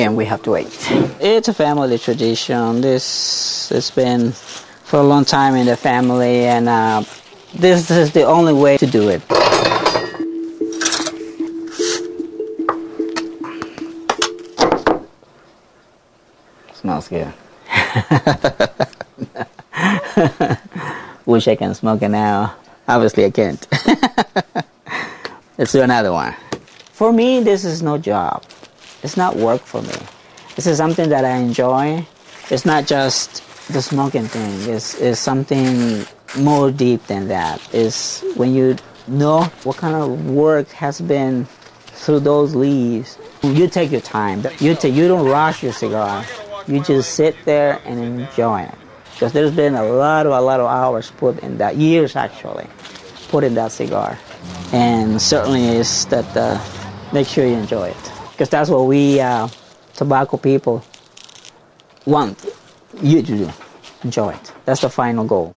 and we have to wait. It's a family tradition. This has been for a long time in the family, and this is the only way to do it. Smells good. Wish I can smoke it now. Obviously I can't. Let's do another one. For me, this is no job. It's not work for me. This is something that I enjoy. It's not just the smoking thing. It's something more deep than that. It's when you know what kind of work has been through those leaves. You take your time. You don't rush your cigar. You just sit there and enjoy it. Because there's been a lot of hours put in that, years actually, put in that cigar. And certainly is that make sure you enjoy it. Because that's what we tobacco people want you to do. Enjoy it. That's the final goal.